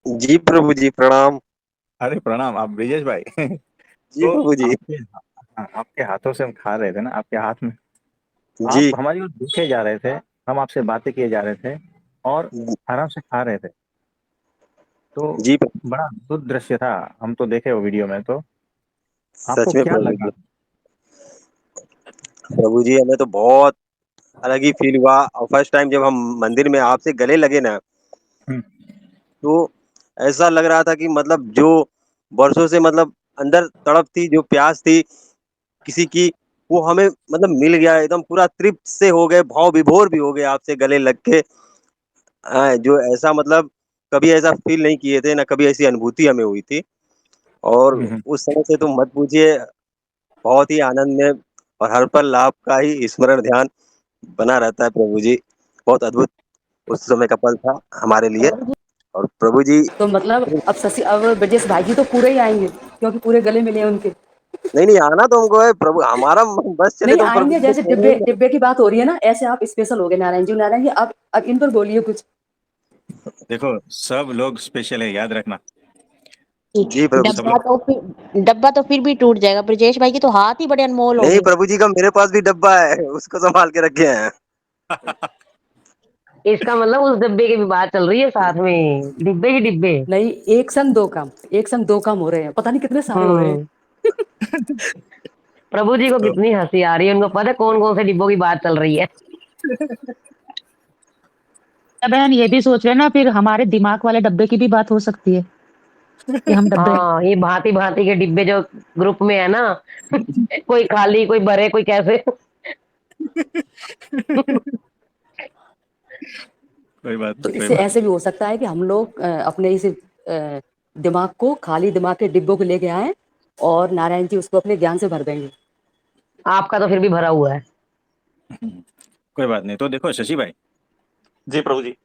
जी प्रभु जी, प्रणाम। अरे प्रणाम, आप ब्रिजेश भाई। जी तो प्रभु जी। आपके हाथों से हम खा रहे थे ना, आपके हाथ में। आप जी। हमारी ओर देखे जा रहे थे, हम आपसे बातें किए जा रहे थे और आराम से खा रहे थे। तो जी प्रभु। बड़ा अद्भुत दृश्य था। हम तो देखे वो वीडियो में। तो आपको सच में क्या प्रभु लगा? जी। प्रभु जी, हमें तो बहुत अलग ही फील हुआ, और फर्स्ट टाइम जब हम मंदिर में आपसे गले लगे ना, हम्म, तो ऐसा लग रहा था कि मतलब जो वर्षों से मतलब अंदर तड़प थी, जो प्यास थी किसी की, वो हमें मतलब मिल गया। एकदम पूरा तृप्त से हो गए, भाव विभोर भी हो गए आपसे गले लग के। जो ऐसा मतलब कभी ऐसा फील नहीं किए थे ना, कभी ऐसी अनुभूति हमें हुई थी। और हम्म, उस समय से तो मत पूछिए, बहुत ही आनंद में, और हर पल आपका ही स्मरण ध्यान बना रहता है प्रभु जी। बहुत अद्भुत उस समय का पल था हमारे लिए। और प्रभु जी, तो मतलब अब ब्रजेश भाई जी तो पूरे ही आएंगे क्योंकि पूरे गले मिले हैं उनके। नहीं नहीं, आना तो हमको है प्रभु, हमारा मन बस चले नहीं तो हम प्रभु आएंगे, जी को जैसे छोड़े डिब्बे ही नहीं। डिब्बे की बात हो रही है ना, ऐसे आप स्पेशल हो गए नारायण जी। नारायण जी अब इन पर बोलिए कुछ। देखो, सब लोग स्पेशल है, याद रखना। जी प्रभु सब जी। डब्बा तो फिर भी टूट जाएगा। ब्रजेश भाई के तो हाथ ही बड़े अनमोल नहीं होंगे। प्रभु जी का मेरे पास भी डब्बा है, उसको संभाल के रखे हैं। लोग। इसका मतलब उस डिब्बे की भी बात चल रही है, साथ में डिब्बे ही डिब्बे। नहीं, एक संग दो काम हो रहे हैं, पता नहीं कितने सारे हो रहे हैं। हम्म। प्रभु जी को तो कितनी हंसी आ रही है, उनको पता है कौन कौन से डिब्बों की बात चल रही है। बहन ये भी सोच रहे हैं ना, फिर हमारे दिमाग वाले डब्बे की भी बात हो सकती है कि हम डब्बे। हाँ, ये भांति भांति के डिब्बे जो ग्रुप में है ना, कोई खाली, कोई भरे, कोई कैसे। कोई बात तो नहीं, कोई इससे बात ऐसे भी हो सकता है कि हम लोग अपने इस दिमाग को, खाली दिमाग के डिब्बों को लेके आए और नारायण जी उसको अपने ज्ञान से भर देंगे। आपका तो फिर भी भरा हुआ है। नहीं। कोई बात नहीं। तो देखो शशि भाई, जी प्रभु जी।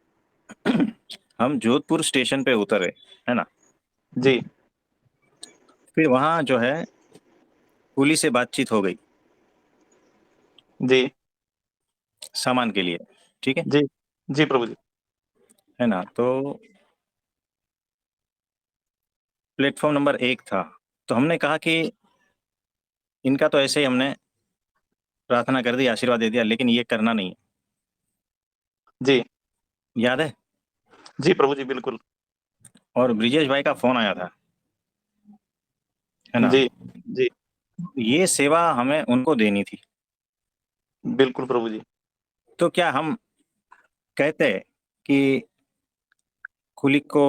हम जोधपुर स्टेशन पे उतरे, है ना। जी। फिर वहाँ जो है पुलिस से बातचीत हो गई जी। सामान के लिए, ठीक है। जी। जी प्रभु जी। है ना। तो प्लेटफॉर्म नंबर 1 था। तो हमने कहा कि इनका तो ऐसे ही हमने प्रार्थना कर दी, आशीर्वाद दे दिया, लेकिन ये करना नहीं है। जी। याद है। जी प्रभु जी, बिल्कुल। और ब्रिजेश भाई का फोन आया था, है ना। जी। जी। ये सेवा हमें उनको देनी थी। बिल्कुल प्रभु जी। तो क्या हम कहते कि कुली को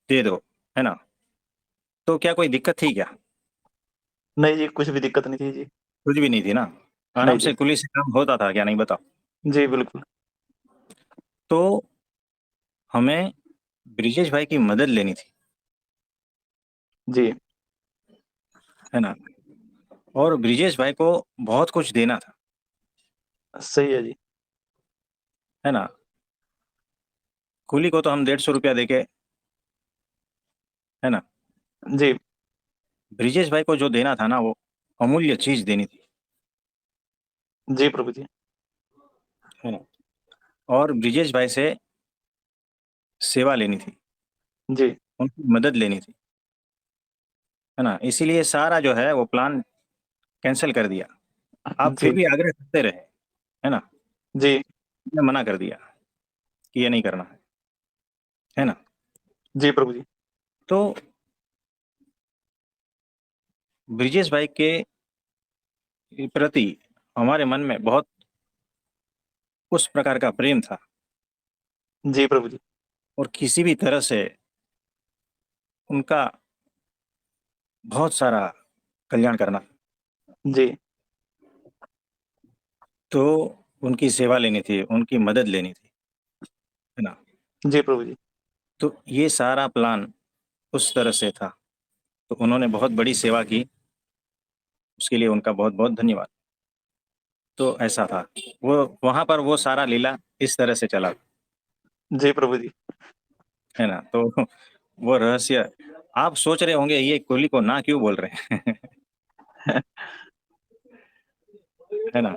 दे दो, है ना। तो क्या कोई दिक्कत थी क्या? नहीं जी, कुछ भी दिक्कत नहीं थी जी। कुछ भी नहीं थी ना। आराम नहीं से जी। कुली से काम होता था क्या, नहीं बताओ। जी बिल्कुल। तो हमें ब्रिजेश भाई की मदद लेनी थी, जी। है ना। और ब्रिजेश भाई को बहुत कुछ देना था, सही है जी। है ना। कुली को तो हम 150 रुपया देके, है ना। जी। ब्रिजेश भाई को जो देना था ना, वो अमूल्य चीज देनी थी, जी प्रभु जी। है ना। और ब्रिजेश भाई से सेवा लेनी थी, जी। उनकी मदद लेनी थी, है ना। इसीलिए सारा जो है वो प्लान कैंसिल कर दिया। आप फिर जी। भी आग्रह करते रहे, है ना। जी। मैं मना कर दिया कि ये नहीं करना है ना। जी प्रभु जी। तो ब्रिजेश भाई के प्रति हमारे मन में बहुत उस प्रकार का प्रेम था, जी प्रभु जी। और किसी भी तरह से उनका बहुत सारा कल्याण करना। जी। तो उनकी सेवा लेनी थी, उनकी मदद लेनी थी, है ना। जी प्रभु जी। तो ये सारा प्लान उस तरह से था। तो उन्होंने बहुत बड़ी सेवा की, उसके लिए उनका बहुत बहुत धन्यवाद। तो ऐसा था, वो वहां पर वो सारा लीला इस तरह से चला, जी प्रभु जी। है ना। तो वो रहस्य आप सोच रहे होंगे, ये कोहली को ना क्यों बोल रहे हैं। है ना।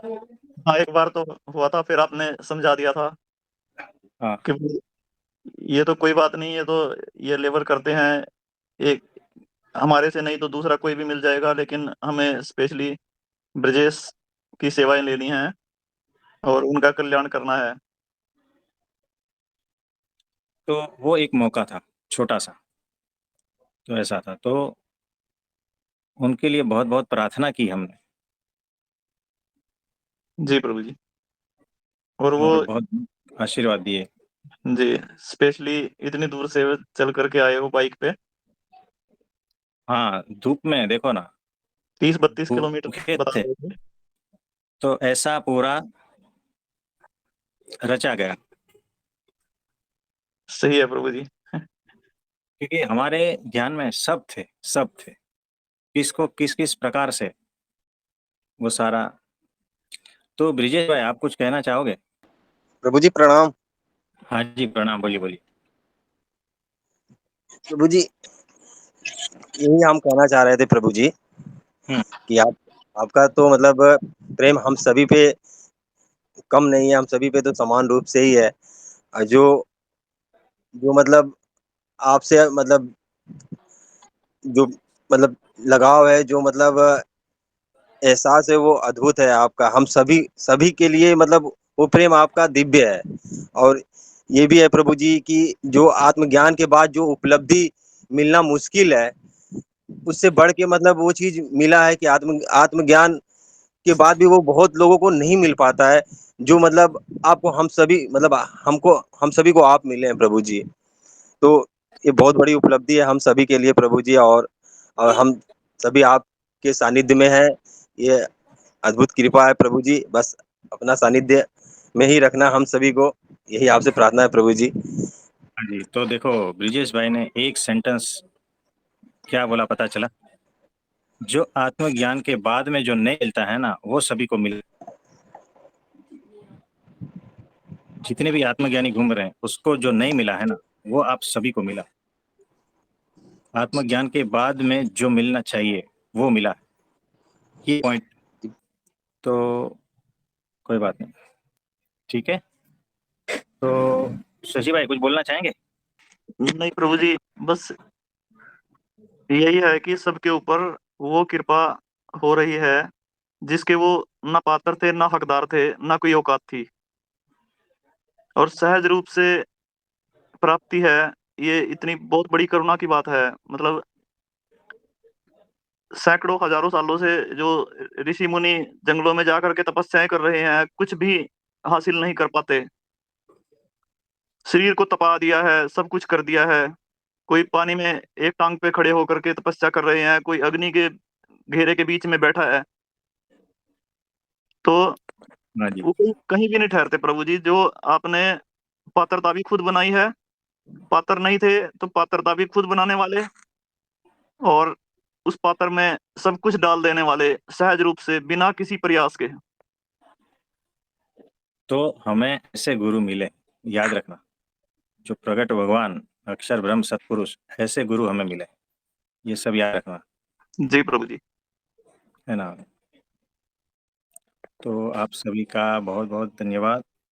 हाँ, एक बार तो हुआ था, फिर आपने समझा दिया था हाँ। कि ये तो कोई बात नहीं, ये लेबर करते हैं। एक हमारे से नहीं तो दूसरा कोई भी मिल जाएगा, लेकिन हमें स्पेशली ब्रजेश की सेवाएं लेनी है और उनका कल्याण करना है। तो वो एक मौका था छोटा सा, तो ऐसा था, तो उनके लिए बहुत बहुत प्रार्थना की हमने, जी प्रभु जी। और वो और बहुत आशीर्वाद दिए। जी स्पेशली इतनी दूर से चल करके आए हो बाइक पे, हाँ, धूप में देखो ना, 30-32 किलोमीटर भूखे बता थे, रहे थे। तो ऐसा पूरा रचा गया, सही है प्रभु जी। क्योंकि हमारे ध्यान में सब थे, सब थे, किसको किस किस प्रकार से वो सारा। तो ब्रिजेश भाई, आप कुछ कहना चाहोगे? प्रभु जी प्रणाम। हाँ जी, प्रणाम, बोलिए बोलिए। प्रभु जी यही हम कहना चाह रहे थे प्रभु जी, हम्म। कि आपका तो मतलब प्रेम हम सभी पे कम नहीं है, हम सभी पे तो समान रूप से ही है। जो जो मतलब आपसे मतलब जो मतलब लगाव है, जो मतलब एहसास है, वो अद्भुत है आपका। हम सभी सभी के लिए मतलब वो प्रेम आपका दिव्य है। और ये भी है प्रभु जी कि जो आत्मज्ञान के बाद जो उपलब्धि मिलना मुश्किल है, उससे बढ़ के मतलब वो चीज मिला है कि आत्मज्ञान के बाद भी वो बहुत लोगों को नहीं मिल पाता है, जो मतलब आपको हम सभी मतलब हमको हम सभी को आप मिले हैं प्रभु जी। तो ये बहुत बड़ी उपलब्धि है हम सभी के लिए प्रभु जी। और हम सभी आपके सानिध्य में हैं। ये अद्भुत कृपा है प्रभु जी। बस अपना सानिध्य में ही रखना हम सभी को, यही आपसे प्रार्थना है प्रभु जी। हाँ जी, तो देखो, ब्रिजेश भाई ने एक सेंटेंस क्या बोला पता चला? जो आत्मज्ञान के बाद में जो नहीं मिलता है ना, वो सभी को मिल, जितने भी आत्मज्ञानी घूम रहे हैं उसको जो नहीं मिला है ना, वो आप सभी को मिला। आत्मज्ञान के बाद में जो मिलना चाहिए वो मिला, ये पॉइंट। तो कोई बात नहीं, ठीक है। तो शशि भाई कुछ बोलना चाहेंगे? नहीं प्रभु जी, बस यही है कि सबके ऊपर वो कृपा हो रही है जिसके वो ना पात्र थे, ना हकदार थे, ना कोई औकात थी, और सहज रूप से प्राप्ति है। ये इतनी बहुत बड़ी करुणा की बात है। मतलब सैकड़ों हजारों सालों से जो ऋषि मुनि जंगलों में जाकर के तपस्याएं कर रहे हैं, कुछ भी हासिल नहीं कर पाते। शरीर को तपा दिया है, सब कुछ कर दिया है। कोई पानी में एक टांग पे खड़े होकर के तपस्या कर रहे हैं, कोई अग्नि के घेरे के बीच में बैठा है। तो हाँ जी। वो कहीं कहीं भी नहीं ठहरते प्रभु जी। जो आपने पात्रता भी खुद बनाई है, पात्र नहीं थे तो पात्रता भी खुद बनाने वाले, और उस पात्र में सब कुछ डाल देने वाले, सहज रूप से बिना किसी प्रयास के। तो हमें ऐसे गुरु मिले, याद रखना, जो प्रगट भगवान अक्षर ब्रह्म सत्पुरुष, ऐसे गुरु हमें मिले, ये सब याद रखना, जी प्रभु जी। है ना। तो आप सभी का बहुत बहुत धन्यवाद।